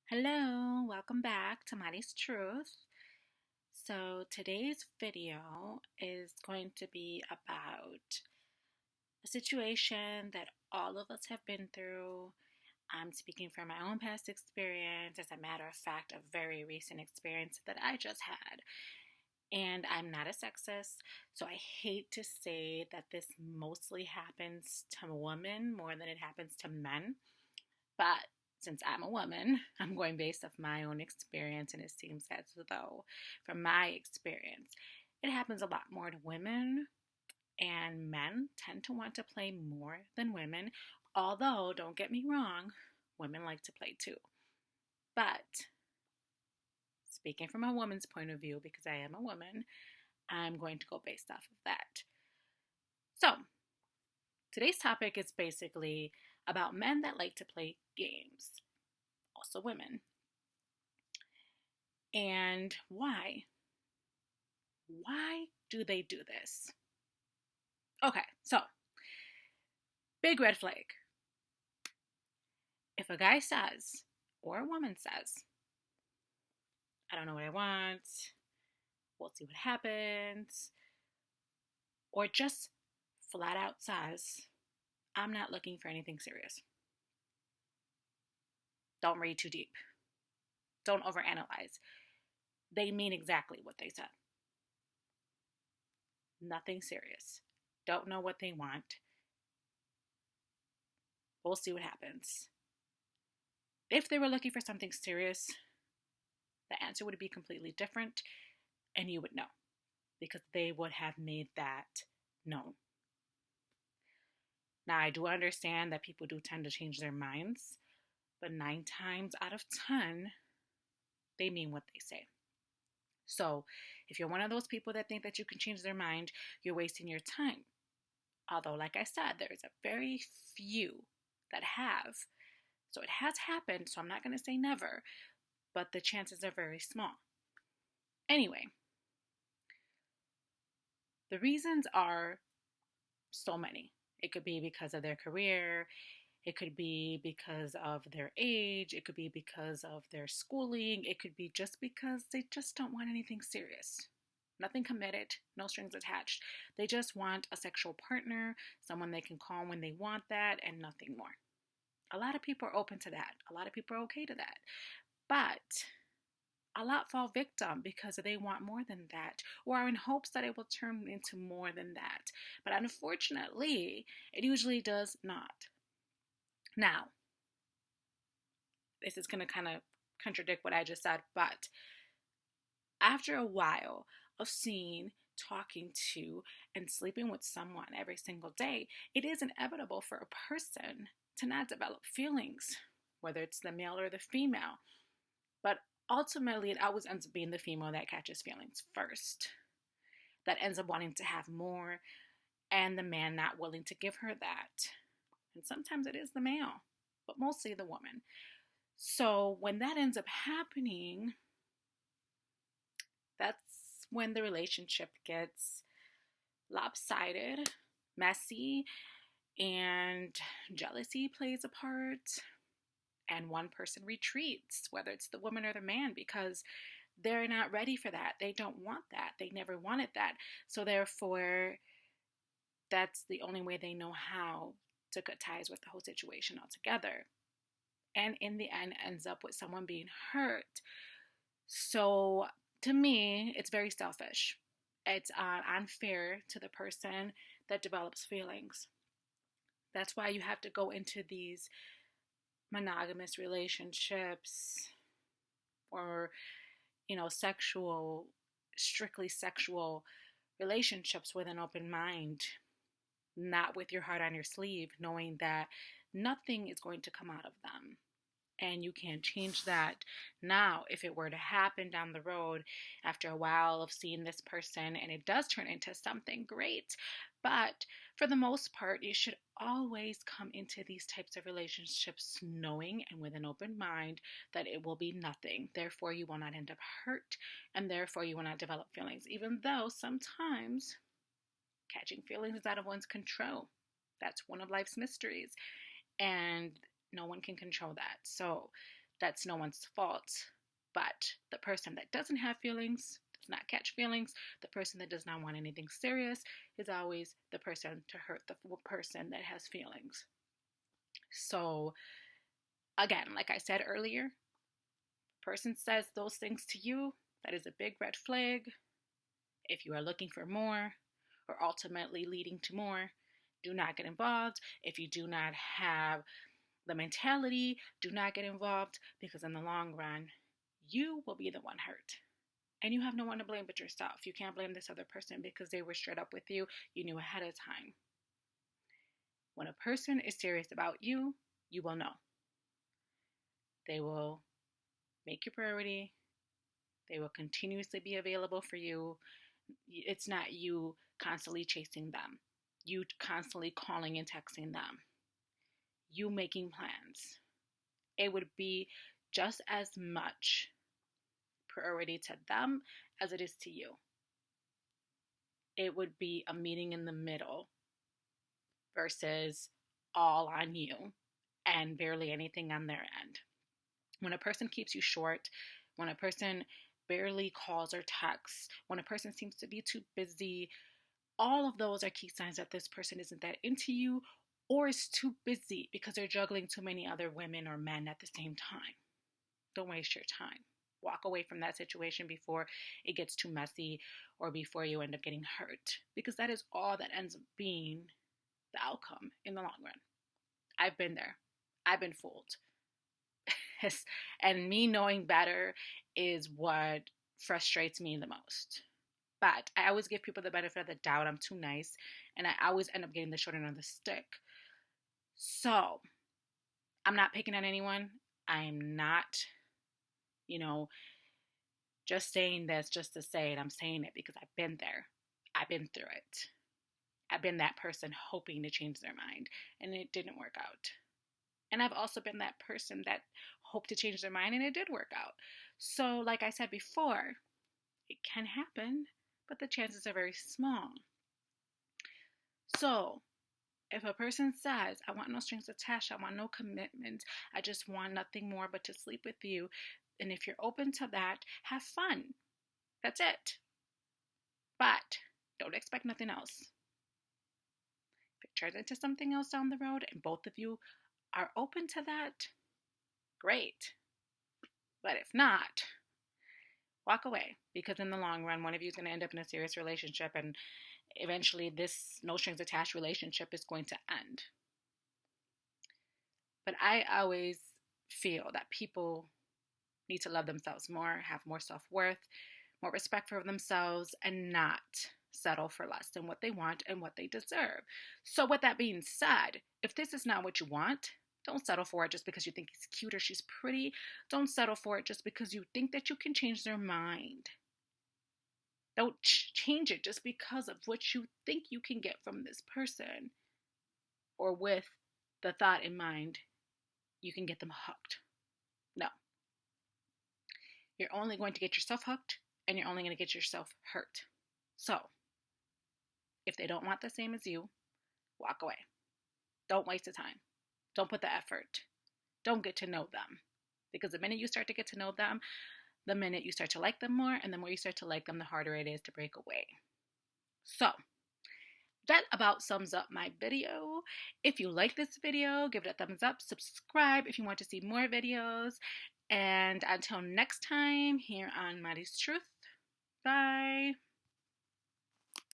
Hello, welcome back to Maddie's Truth. So, today's video is going to be about a situation that all of us have been through. I'm speaking from my own past experience, as a matter of fact, a very recent experience that I just had. And I'm not a sexist, so I hate to say that this mostly happens to women more than it happens to men. But since I'm a woman, I'm going based off my own experience, and it seems as though, from my experience, it happens a lot more to women, and men tend to want to play more than women. Although, don't get me wrong, women like to play too. But speaking from a woman's point of view, because I am a woman, I'm going to go based off of that. So, today's topic is basically about men that like to play games, also women. And why? Why do they do this? Okay, so big red flag. If a guy says, or a woman says, I don't know what I want, we'll see what happens, or just flat out says, I'm not looking for anything serious. Don't read too deep. Don't overanalyze. They mean exactly what they said. Nothing serious. Don't know what they want. We'll see what happens. If they were looking for something serious, the answer would be completely different, and you would know because they would have made that known. Now, I do understand that people do tend to change their minds, but 9 times out of 10, they mean what they say. So, if you're one of those people that think that you can change their mind, you're wasting your time. Although, like I said, there's a very few that have. So, it has happened, so I'm not going to say never, but the chances are very small. Anyway, the reasons are so many. It could be because of their career, it could be because of their age, it could be because of their schooling, it could be just because they just don't want anything serious. Nothing committed, no strings attached. They just want a sexual partner, someone they can call when they want that, and nothing more. A lot of people are open to that. A lot of people are okay to that. But a lot fall victim because they want more than that or are in hopes that it will turn into more than that. But unfortunately, it usually does not. Now, this is going to kind of contradict what I just said, but after a while of seeing, talking to, and sleeping with someone every single day, it is inevitable for a person to not develop feelings, whether it's the male or the female. But ultimately, it always ends up being the female that catches feelings first, that ends up wanting to have more, and the man not willing to give her that. And sometimes it is the male, but mostly the woman. So when that ends up happening, that's when the relationship gets lopsided, messy, and jealousy plays a part. And one person retreats, whether it's the woman or the man, because they're not ready for that. They don't want that. They never wanted that. So therefore, that's the only way they know how to cut ties with the whole situation altogether. And in the end, ends up with someone being hurt. So to me, it's very selfish. It's unfair to the person that develops feelings. That's why you have to go into these monogamous relationships or, strictly sexual relationships with an open mind, not with your heart on your sleeve, knowing that nothing is going to come out of them. And you can't change that. Now, if it were to happen down the road after a while of seeing this person and it does turn into something great, but for the most part, you should always come into these types of relationships knowing and with an open mind that it will be nothing. Therefore, you will not end up hurt, and therefore, you will not develop feelings, even though sometimes catching feelings is out of one's control. That's one of life's mysteries. And no one can control that. So that's no one's fault. But the person that doesn't have feelings, does not catch feelings, the person that does not want anything serious is always the person to hurt the person that has feelings. So, again, like I said earlier, person says those things to you, that is a big red flag. If you are looking for more or ultimately leading to more, do not get involved. If you do not have the mentality, do not get involved, because in the long run, you will be the one hurt. And you have no one to blame but yourself. You can't blame this other person because they were straight up with you. You knew ahead of time. When a person is serious about you, you will know. They will make you priority. They will continuously be available for you. It's not you constantly chasing them, you constantly calling and texting them, you making plans. It would be just as much priority to them as it is to you. It would be a meeting in the middle versus all on you and barely anything on their end. When a person keeps you short, when a person barely calls or texts, when a person seems to be too busy, all of those are key signs that this person isn't that into you or is too busy because they're juggling too many other women or men at the same time. Don't waste your time. Walk away from that situation before it gets too messy or before you end up getting hurt, because that is all that ends up being the outcome in the long run. I've been there. I've been fooled. And me knowing better is what frustrates me the most. But I always give people the benefit of the doubt. I'm too nice, and I always end up getting the short end of the stick. So I'm not picking on anyone. I'm not, just saying this just to say it. I'm saying it because I've been there. I've been through it. I've been that person hoping to change their mind, and it didn't work out. And I've also been that person that hoped to change their mind, and it did work out. So, like I said before, it can happen, but the chances are very small. So, if a person says, I want no strings attached, I want no commitment, I just want nothing more but to sleep with you, and if you're open to that, have fun. That's it. But don't expect nothing else. If it turns into something else down the road and both of you are open to that, great. But if not, walk away, because in the long run, one of you is going to end up in a serious relationship, and eventually this no strings attached relationship is going to end. But I always feel that people need to love themselves more, have more self-worth, more respect for themselves, and not settle for less than what they want and what they deserve. So with that being said, if this is not what you want, don't settle for it just because you think he's cute or she's pretty. Don't settle for it just because you think that you can change their mind. Don't change it just because of what you think you can get from this person, or with the thought in mind you can get them hooked. No. You're only going to get yourself hooked, and you're only going to get yourself hurt. So, if they don't want the same as you, walk away. Don't waste the time. Don't put the effort. Don't get to know them. Because the minute you start to get to know them, the minute you start to like them more, and the more you start to like them, the harder it is to break away. So, that about sums up my video. If you like this video, give it a thumbs up. Subscribe if you want to see more videos. And until next time, here on Mari's Truth, bye.